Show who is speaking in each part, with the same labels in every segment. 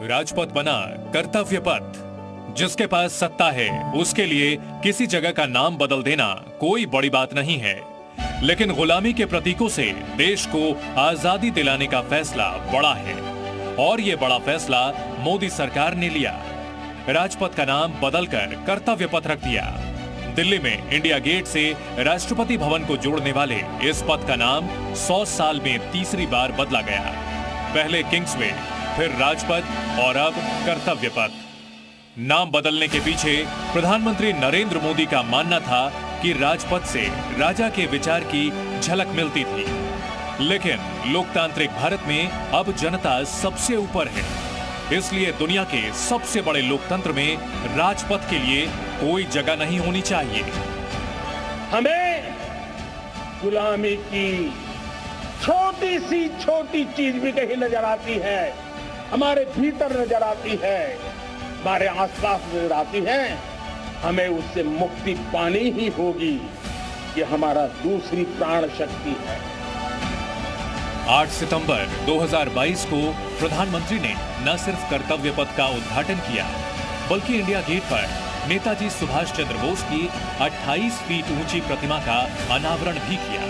Speaker 1: राजपथ बना कर्तव्य पथ। जिसके पास सत्ता है उसके लिए किसी जगह का नाम बदल देना कोई बड़ी बात नहीं है, लेकिन गुलामी के प्रतीकों से देश को आजादी दिलाने का फैसला बड़ा है और ये बड़ा फैसला मोदी सरकार ने लिया। राजपथ का नाम बदलकर कर्तव्य पथ रख दिया। दिल्ली में इंडिया गेट से राष्ट्रपति भवन को जोड़ने वाले इस पथ का नाम 100 साल में तीसरी बार बदला गया। पहले किंग्सवे, फिर राजपथ और अब कर्तव्य पथ। नाम बदलने के पीछे प्रधानमंत्री नरेंद्र मोदी का मानना था कि राजपथ से राजा के विचार की झलक मिलती थी, लेकिन लोकतांत्रिक भारत में अब जनता सबसे ऊपर है, इसलिए दुनिया के सबसे बड़े लोकतंत्र में राजपथ के लिए कोई जगह नहीं होनी चाहिए।
Speaker 2: हमें गुलामी की छोटी सी छोटी चीज भी कहीं नजर आती है, हमारे भीतर नजर आती है, हमारे आसपास नजर आती है, हमें उससे मुक्ति पानी ही होगी। ये हमारा दूसरी प्राण शक्ति है।
Speaker 1: 8 सितंबर 2022 को प्रधानमंत्री ने न सिर्फ कर्तव्य पथ का उद्घाटन किया, बल्कि इंडिया गेट पर नेताजी सुभाष चंद्र बोस की 28 फीट ऊंची प्रतिमा का अनावरण भी किया।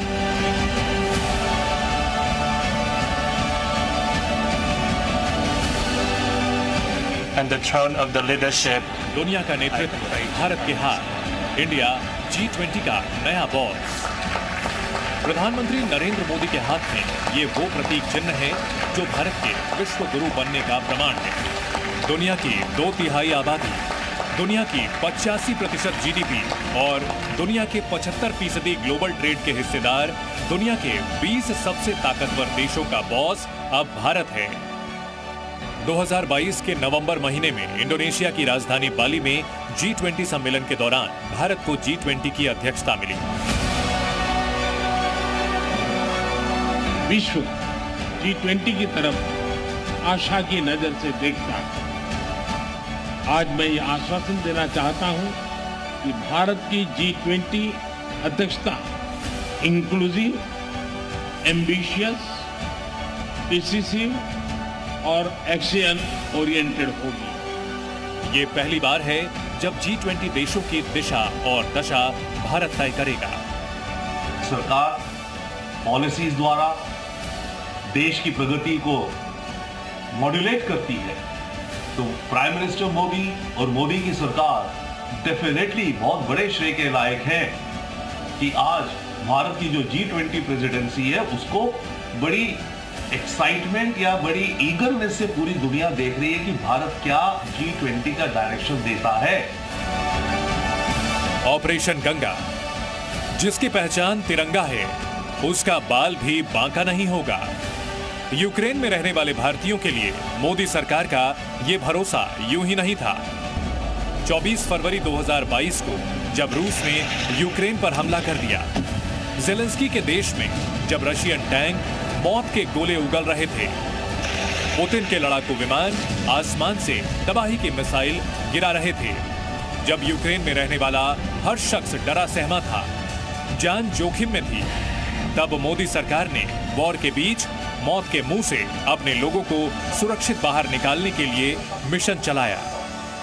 Speaker 3: And the throne of the leadership.
Speaker 1: दुनिया का नेतृत्व भारत के हाथ, इंडिया G20 का नया बॉस। प्रधानमंत्री नरेंद्र मोदी के हाथ में ये वो प्रतीक चिन्ह है जो भारत के विश्व गुरु बनने का प्रमाण है। दुनिया की 2/3 आबादी, दुनिया की 85% जीडीपी और दुनिया के 75% ग्लोबल ट्रेड के हिस्सेदार, दुनिया के 20 सबसे ताकतवर देशों का बॉस अब भारत है। 2022 के नवंबर महीने में इंडोनेशिया की राजधानी बाली में G20 सम्मेलन के दौरान भारत को G20 की अध्यक्षता मिली।
Speaker 2: विश्व G20 की तरफ आशा की नजर से देखता है। आज मैं ये आश्वासन देना चाहता हूं कि भारत की G20 अध्यक्षता इंक्लूसिव, एम्बिशियस, डिसिसिव और एक्शन ओरिएंटेड होगी।
Speaker 1: ये पहली बार है जब G20 देशों की दिशा और दशा भारत तय करेगा।
Speaker 4: सरकार पॉलिसीज द्वारा देश की प्रगति को मॉड्यूलेट करती है, तो प्राइम मिनिस्टर मोदी और मोदी की सरकार डेफिनेटली बहुत बड़े श्रेय के लायक हैं कि आज भारत की जो G20 प्रेसिडेंसी है उसको बड़ी एक्साइटमेंट या बड़ी ईगरनेस से पूरी दुनिया देख रही है कि भारत क्या G20 का डायरेक्शन देता है।
Speaker 1: ऑपरेशन गंगा, जिसकी पहचान तिरंगा है, उसका बाल भी बांका नहीं होगा। यूक्रेन में रहने वाले भारतीयों के लिए मोदी सरकार का यह भरोसा यूं ही नहीं था। 24 फरवरी 2022 को जब रूस ने यूक्रेन पर हमला कर दिया, जेलेंस्की के देश में जब रशियन टैंक मौत के गोले उगल रहे थे, पुतिन के लड़ाकू विमान आसमान से तबाही की मिसाइल गिरा रहे थे, जब यूक्रेन में रहने वाला हर शख्स डरा सहमा था, जान जोखिम में थी, तब मोदी सरकार ने वॉर के बीच मौत के मुंह से अपने लोगों को सुरक्षित बाहर निकालने के लिए मिशन चलाया,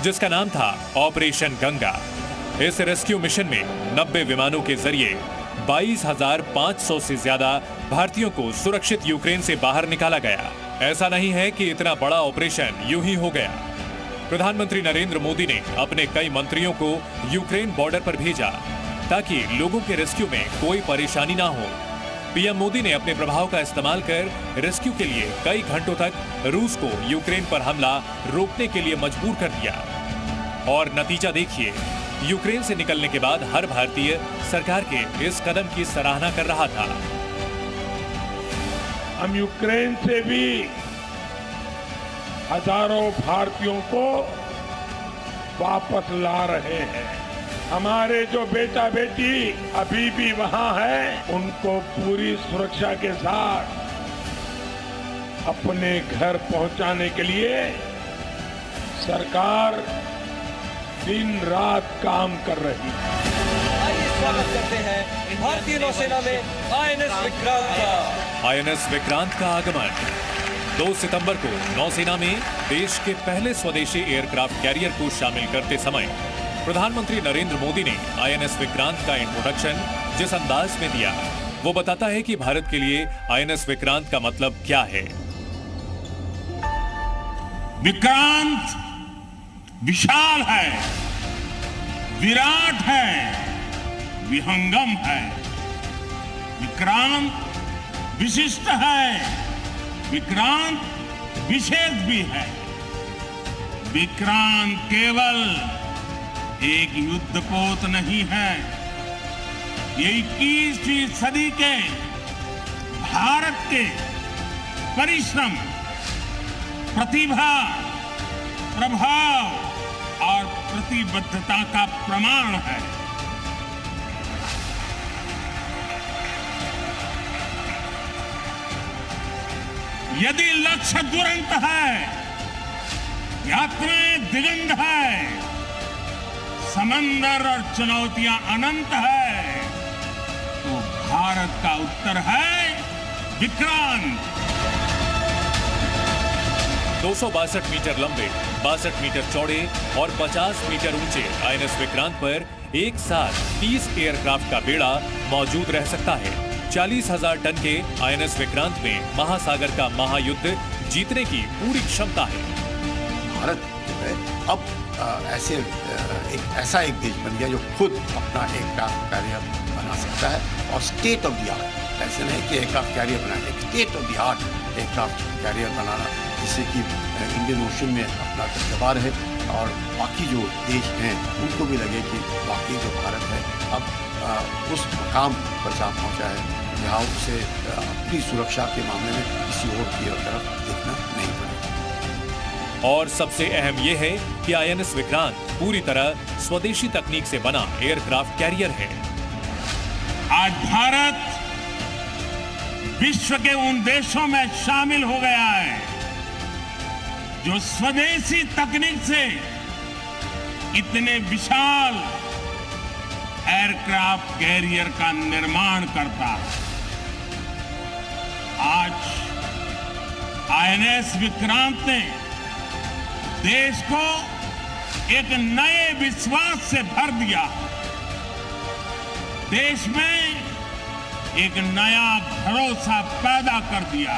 Speaker 1: जिसका नाम था ऑपरेशन गंगा। इस रेस्क्यू मिशन में 90 विमानों के जरिए 22,500 से ज्यादा भारतीयों को सुरक्षित यूक्रेन से बाहर निकाला गया। ऐसा नहीं है कि इतना बड़ा ऑपरेशन यूं ही हो गया। प्रधानमंत्री नरेंद्र मोदी ने अपने कई मंत्रियों को यूक्रेन बॉर्डर पर भेजा ताकि लोगों के रेस्क्यू में कोई परेशानी ना हो। पीएम मोदी ने अपने प्रभाव का इस्तेमाल कर रेस्क्यू के लिए कई घंटों तक रूस को यूक्रेन पर हमला रोकने के लिए मजबूर कर दिया। और नतीजा देखिए, यूक्रेन से निकलने के बाद हर भारतीय सरकार के इस कदम की सराहना कर रहा था।
Speaker 2: हम यूक्रेन से भी हजारों भारतीयों को वापस ला रहे हैं। हमारे जो बेटा बेटी अभी भी वहां हैं, उनको पूरी सुरक्षा के साथ अपने घर पहुंचाने के लिए सरकार दिन रात काम कर रही है।
Speaker 5: स्वागत करते हैं भारतीय नौसेना में आईएनएस विक्रांत का।
Speaker 1: आईएनएस विक्रांत का आगमन 2 सितंबर को नौसेना में देश के पहले स्वदेशी एयरक्राफ्ट कैरियर को शामिल करते समय प्रधानमंत्री नरेंद्र मोदी ने आईएनएस विक्रांत का इंट्रोडक्शन जिस अंदाज में दिया, वो बताता है कि भारत के लिए आईएनएस विक्रांत का मतलब क्या है।
Speaker 2: विक्रांत विशाल है, विराट है, विहंगम है। विक्रांत विशिष्ट है, विक्रांत विशेष भी है। विक्रांत केवल एक युद्धपोत नहीं है, ये 21वीं सदी के भारत के परिश्रम, प्रतिभा, प्रभाव और प्रतिबद्धता का प्रमाण है। यदि लक्ष्य दुरंत है, यात्राएं दिगंत है, समंदर और चुनौतियां अनंत है, तो भारत का उत्तर है विक्रांत।
Speaker 1: 262 मीटर लंबे, 62 मीटर चौड़े और 50 मीटर ऊंचे आईएनएस विक्रांत पर एक साथ 30 एयरक्राफ्ट का बेड़ा मौजूद रह सकता है। 40,000 टन के आईएनएस विक्रांत में महासागर का महायुद्ध जीतने की पूरी क्षमता है।
Speaker 6: भारत जो है अब ऐसा एक देश बन गया जो खुद अपना एयरक्राफ्ट कैरियर बना सकता है और स्टेट ऑफ द आर्ट, ऐसे नहीं कि एयरक्राफ्ट कैरियर बनाना, एक state of the art aircraft carrier बनाना, जिससे कि इंडियन ओशन में अपना दबदबा रहे और बाकी जो देश हैं उनको भी लगे कि बाकी जो भारत है अब उस मकाम पर जा पहुंचा है जहाँ उसे अपनी सुरक्षा के मामले में किसी और की तरफ देखना नहीं पड़ेगा।
Speaker 1: और सबसे अहम यह है कि आईएनएस विक्रांत पूरी तरह स्वदेशी तकनीक से बना एयरक्राफ्ट कैरियर है।
Speaker 2: आज भारत विश्व के उन देशों में शामिल हो गया है जो स्वदेशी तकनीक से इतने विशाल एयरक्राफ्ट कैरियर का निर्माण करता है। आज आईएनएस विक्रांत ने देश को एक नए विश्वास से भर दिया, देश में एक नया भरोसा पैदा कर दिया।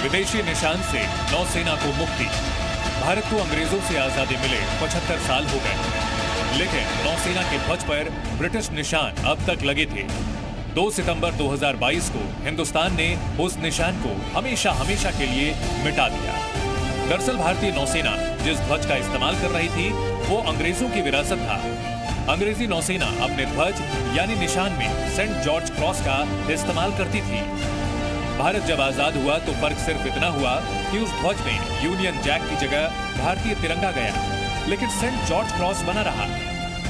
Speaker 1: विदेशी निशान से नौसेना को मुक्ति। भारत को अंग्रेजों से आजादी मिले 75 साल हो गए, लेकिन नौसेना के ध्वज पर ब्रिटिश निशान अब तक लगे थे। 2 सितंबर 2022 को हिंदुस्तान ने उस निशान को हमेशा हमेशा के लिए मिटा दिया। दरअसल भारतीय नौसेना जिस ध्वज का इस्तेमाल कर रही थी वो अंग्रेजों की विरासत था। अंग्रेजी नौसेना अपने ध्वज यानी निशान में सेंट जॉर्ज क्रॉस का इस्तेमाल करती थी। भारत जब आजाद हुआ तो फर्क सिर्फ इतना हुआ कि उस ध्वज में यूनियन जैक की जगह भारतीय तिरंगा गया, लेकिन सेंट जॉर्ज क्रॉस बना रहा।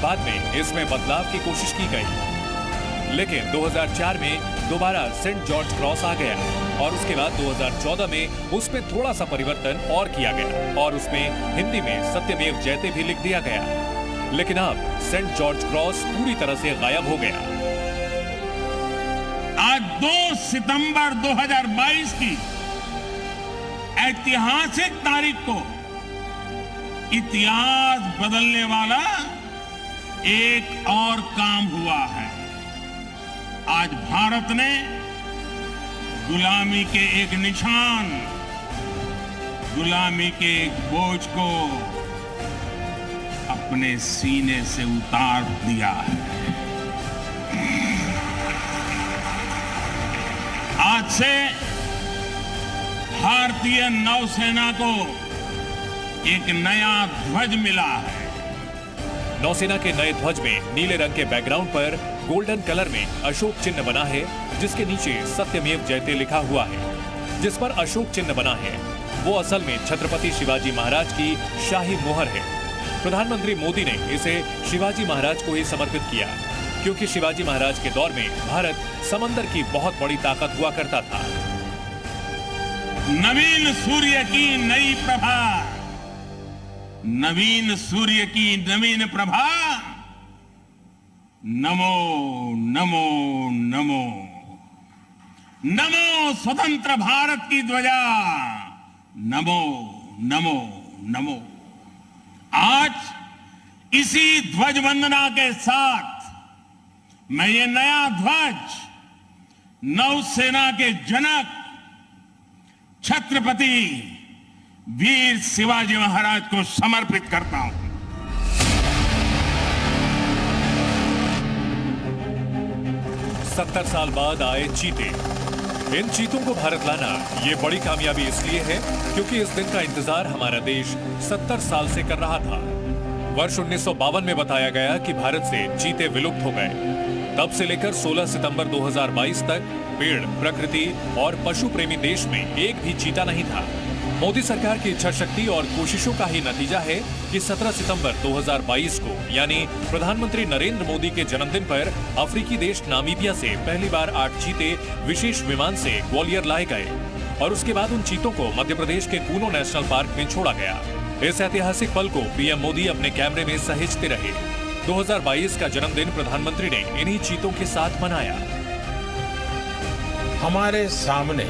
Speaker 1: बाद में इसमें बदलाव की कोशिश की गई, लेकिन 2004 में दोबारा सेंट जॉर्ज क्रॉस आ गया और उसके बाद 2014 में उसमें थोड़ा सा परिवर्तन और किया गया और उसमें हिंदी में सत्यमेव जयते भी लिख दिया गया। लेकिन अब सेंट जॉर्ज क्रॉस पूरी तरह से गायब हो गया।
Speaker 2: आज 2 सितंबर 2022 की ऐतिहासिक तारीख को इतिहास बदलने वाला एक और काम हुआ है। आज भारत ने गुलामी के एक निशान, गुलामी के एक बोझ को अपने सीने से उतार दिया है। आज से भारतीय नौसेना को एक नया ध्वज मिला है।
Speaker 1: नौसेना के नए ध्वज में नीले रंग के बैकग्राउंड पर गोल्डन कलर में अशोक चिन्ह बना है, जिसके नीचे सत्यमेव जयते लिखा हुआ है। जिस पर अशोक चिन्ह बना है वो असल में छत्रपति शिवाजी महाराज की शाही मोहर है। प्रधानमंत्री मोदी ने इसे शिवाजी महाराज को ही समर्पित किया, क्योंकि शिवाजी महाराज के दौर में भारत समंदर की बहुत बड़ी ताकत हुआ करता था।
Speaker 2: नवीन सूर्य की नई प्रभा, नवीन सूर्य की नवीन प्रभा नमो नमो नमो नमो स्वतंत्र भारत की ध्वजा, नमो नमो नमो। आज इसी ध्वज वंदना के साथ मैं ये नया ध्वज नौसेना के जनक छत्रपति वीर शिवाजी महाराज को समर्पित करता हूं।
Speaker 1: 70 साल बाद आए चीते। इन चीतों को भारत लाना ये बड़ी कामयाबी इसलिए है क्योंकि इस दिन का इंतजार हमारा देश 70 साल से कर रहा था। वर्ष 1952 में बताया गया कि भारत से चीते विलुप्त हो गए। तब से लेकर 16 सितंबर 2022 तक पेड़, प्रकृति और पशु प्रेमी देश में एक भी चीता नहीं था। मोदी सरकार की इच्छा शक्ति और कोशिशों का ही नतीजा है कि 17 सितंबर 2022 को यानी प्रधानमंत्री नरेंद्र मोदी के जन्मदिन पर अफ्रीकी देश नामीबिया से पहली बार 8 चीते विशेष विमान से ग्वालियर लाए गए और उसके बाद उन चीतों को मध्य प्रदेश के कूनो नेशनल पार्क में छोड़ा गया। इस ऐतिहासिक पल को पीएम मोदी अपने कैमरे में सहेजते रहे। 2022 का जन्मदिन प्रधानमंत्री ने इन्हीं चीतों के साथ मनाया।
Speaker 2: हमारे सामने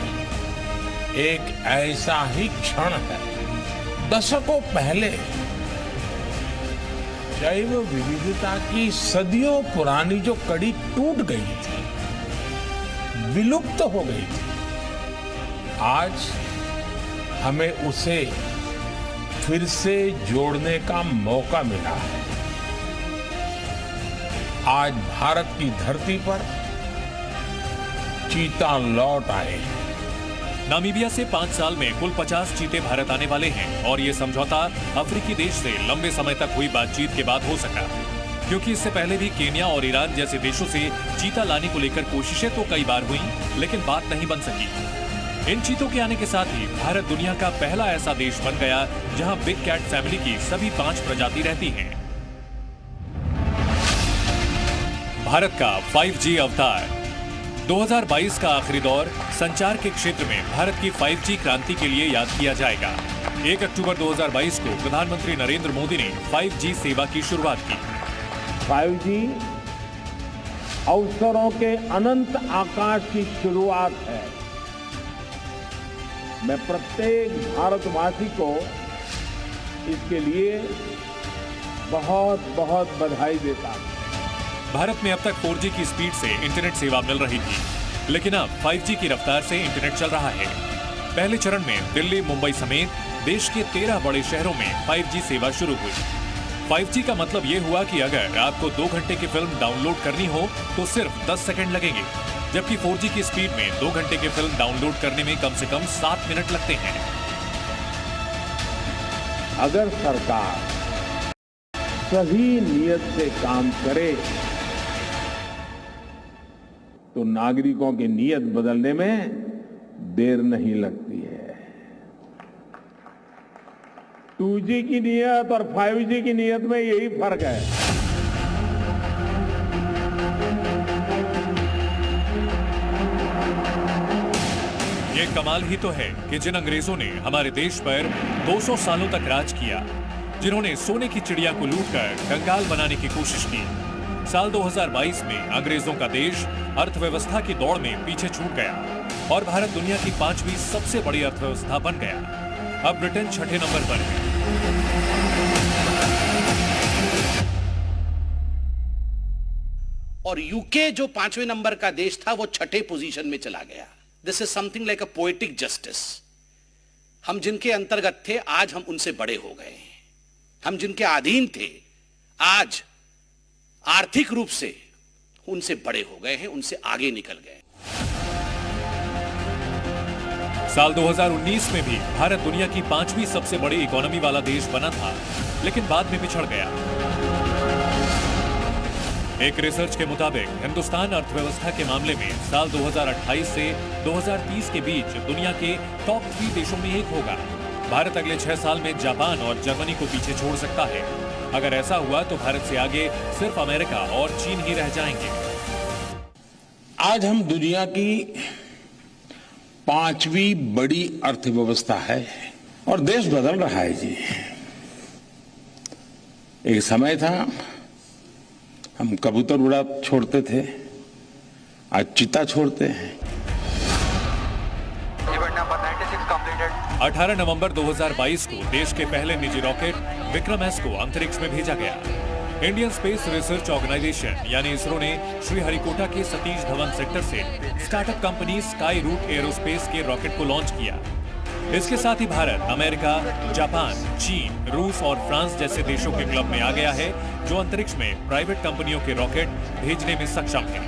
Speaker 2: एक ऐसा ही क्षण है। दशकों पहले जैव विविधता की सदियों पुरानी जो कड़ी टूट गई थी, विलुप्त हो गई थी, आज हमें उसे फिर से जोड़ने का मौका मिला है। आज भारत की धरती पर चीता लौट आए हैं।
Speaker 1: नामीबिया से 5 साल में कुल 50 चीते भारत आने वाले हैं और ये समझौता अफ्रीकी देश से लंबे समय तक हुई बातचीत के बाद हो सका, क्योंकि इससे पहले भी केन्या और ईरान जैसे देशों से चीता लाने को लेकर कोशिशें तो कई बार हुई, लेकिन बात नहीं बन सकी। इन चीतों के आने के साथ ही भारत दुनिया का पहला ऐसा देश बन गया जहां बिग कैट फैमिली की सभी 5 प्रजाति रहती हैं। भारत का 5G अवतार। 2022 का आखिरी दौर संचार के क्षेत्र में भारत की 5G क्रांति के लिए याद किया जाएगा। 1 अक्टूबर 2022 को प्रधानमंत्री नरेंद्र मोदी ने 5G सेवा की शुरुआत की।
Speaker 2: 5G अवसरों के अनंत आकाश की शुरुआत है। मैं प्रत्येक भारतवासी को इसके लिए बहुत बहुत बधाई देता हूं।
Speaker 1: भारत में अब तक 4G की स्पीड से इंटरनेट सेवा मिल रही थी, लेकिन अब 5G की रफ्तार से इंटरनेट चल रहा है। पहले चरण में दिल्ली, मुंबई समेत देश के 13 बड़े शहरों में 5G सेवा शुरू हुई। 5G का मतलब ये हुआ कि अगर आपको 2 घंटे की फिल्म डाउनलोड करनी हो तो सिर्फ 10 सेकंड लगेंगे, जबकि 4G की स्पीड में 2 घंटे की फिल्म डाउनलोड करने में कम से कम 7 मिनट लगते हैं।
Speaker 2: अगर सरकार सही नियत से काम करे तो नागरिकों की नियत बदलने में देर नहीं लगती है। 2G की नियत और 5G की नियत में यही फर्क है।
Speaker 1: ये कमाल ही तो है कि जिन अंग्रेजों ने हमारे देश पर 200 सालों तक राज किया, जिन्होंने सोने की चिड़िया को लूटकर कंगाल बनाने की कोशिश की, साल 2022 में अंग्रेजों का देश अर्थव्यवस्था की दौड़ में पीछे छूट गया और भारत दुनिया की 5वीं सबसे बड़ी अर्थव्यवस्था बन गया। अब ब्रिटेन 6ठे नंबर पर है।
Speaker 7: और यूके जो 5वें नंबर का देश था वो 6ठे पोजीशन में चला गया। This is something like a poetic justice. हम जिनके अंतर्गत थे आज हम उनसे बड़े हो गए हैं। हम जिनके अधीन थे आज आर्थिक रूप से उनसे बड़े हो गए हैं, उनसे आगे निकल गए।
Speaker 1: साल 2019 में भी भारत दुनिया की 5वीं सबसे बड़ी इकोनॉमी वाला देश बना था, लेकिन बाद में पिछड़ गया। एक रिसर्च के मुताबिक हिंदुस्तान अर्थव्यवस्था के मामले में साल 2028 से 2030 के बीच दुनिया के टॉप 3 देशों में एक होगा। भारत अगले 6 साल में जापान और जर्मनी को पीछे छोड़ सकता है। अगर ऐसा हुआ तो भारत से आगे सिर्फ अमेरिका और चीन ही रह जाएंगे।
Speaker 2: आज हम दुनिया की 5वीं बड़ी अर्थव्यवस्था है और देश बदल रहा है जी। एक समय था हम कबूतर उड़ा छोड़ते थे, आज चिता छोड़ते हैं।
Speaker 1: 18 नवंबर 2022 को देश के पहले निजी रॉकेट विक्रम-एस को अंतरिक्ष में भेजा गया। इंडियन स्पेस रिसर्च ऑर्गेनाइजेशन यानी इसरो ने श्रीहरिकोटा के सतीश धवन सेक्टर से startup company Skyroot aerospace के रॉकेट को लॉन्च किया। इसके साथ ही भारत, अमेरिका, जापान, चीन, रूस और फ्रांस जैसे देशों के क्लब में आ गया है जो अंतरिक्ष में प्राइवेट कंपनियों के रॉकेट भेजने में सक्षम है।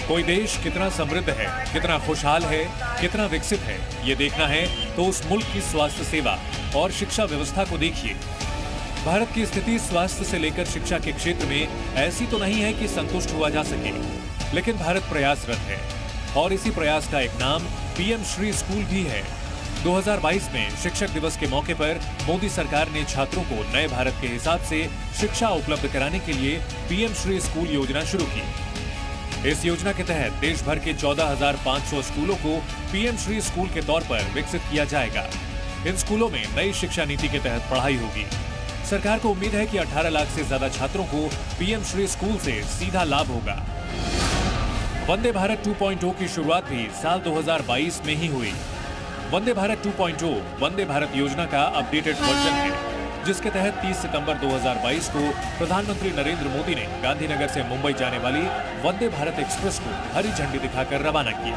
Speaker 1: कोई देश कितना समृद्ध है, कितना खुशहाल है, कितना विकसित है, ये देखना है तो उस मुल्क की स्वास्थ्य सेवा और शिक्षा व्यवस्था को देखिए। भारत की स्थिति स्वास्थ्य से लेकर शिक्षा के क्षेत्र में ऐसी तो नहीं है कि संतुष्ट हुआ जा सके, लेकिन भारत प्रयासरत है और इसी प्रयास का एक नाम पीएम श्री स्कूल भी है। 2022 में शिक्षक दिवस के मौके पर मोदी सरकार ने छात्रों को नए भारत के हिसाब से शिक्षा उपलब्ध कराने के लिए पीएम श्री स्कूल योजना शुरू की। इस योजना के तहत देश भर के 14,500 स्कूलों को पीएम श्री स्कूल के तौर पर विकसित किया जाएगा। इन स्कूलों में नई शिक्षा नीति के तहत पढ़ाई होगी। सरकार को उम्मीद है कि 18 लाख से ज्यादा छात्रों को पीएम श्री स्कूल से सीधा लाभ होगा। वंदे भारत 2.0 की शुरुआत भी साल 2022 में ही हुई। वंदे भारत 2.0 वंदे भारत योजना का अपडेटेड वर्जन है, जिसके तहत 30 सितंबर 2022 को प्रधानमंत्री नरेंद्र मोदी ने गांधीनगर से मुंबई जाने वाली वंदे भारत एक्सप्रेस को हरी झंडी दिखाकर रवाना किया।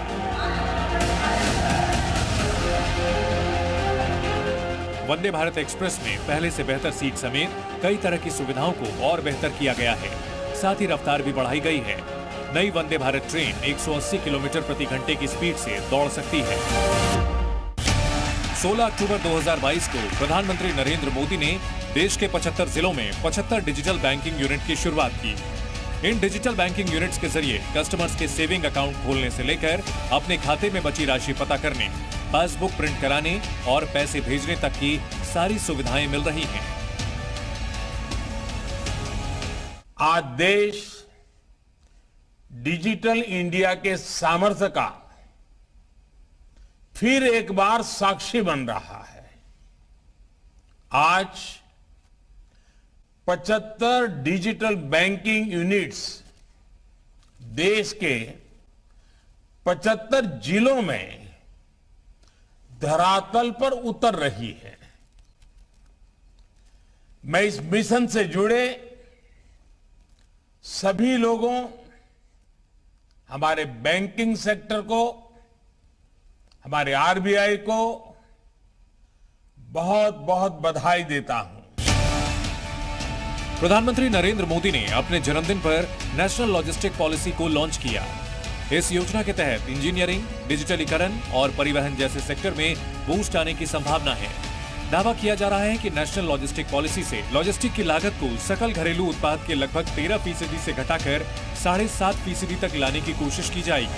Speaker 1: वंदे भारत एक्सप्रेस में पहले से बेहतर सीट समेत कई तरह की सुविधाओं को और बेहतर किया गया है। साथ ही रफ्तार भी बढ़ाई गई है। नई वंदे भारत ट्रेन 180 किलोमीटर प्रति घंटे की स्पीड से दौड़ सकती है। 16 अक्टूबर 2022 को प्रधानमंत्री नरेंद्र मोदी ने देश के 75 जिलों में 75 डिजिटल बैंकिंग यूनिट की शुरुआत की। इन डिजिटल बैंकिंग यूनिट्स के जरिए कस्टमर्स के सेविंग अकाउंट खोलने से लेकर अपने खाते में बची राशि पता करने, पासबुक प्रिंट कराने और पैसे भेजने तक की सारी सुविधाएं मिल रही हैं।
Speaker 2: आज देश डिजिटल इंडिया के सामर्थ्य का फिर एक बार साक्षी बन रहा है। आज 75 डिजिटल बैंकिंग यूनिट्स देश के 75 जिलों में धरातल पर उतर रही है। मैं इस मिशन से जुड़े सभी लोगों, हमारे बैंकिंग सेक्टर को, हमारे आरबीआई को बहुत बहुत बधाई देता हूं।
Speaker 1: प्रधानमंत्री नरेंद्र मोदी ने अपने जन्मदिन पर नेशनल लॉजिस्टिक पॉलिसी को लॉन्च किया। इस योजना के तहत इंजीनियरिंग, डिजिटलीकरण और परिवहन जैसे सेक्टर में बूस्ट आने की संभावना है। दावा किया जा रहा है कि नेशनल लॉजिस्टिक पॉलिसी से लॉजिस्टिक की लागत को सकल घरेलू उत्पाद के लगभग 13% से घटाकर 7.5% तक लाने की कोशिश की जाएगी।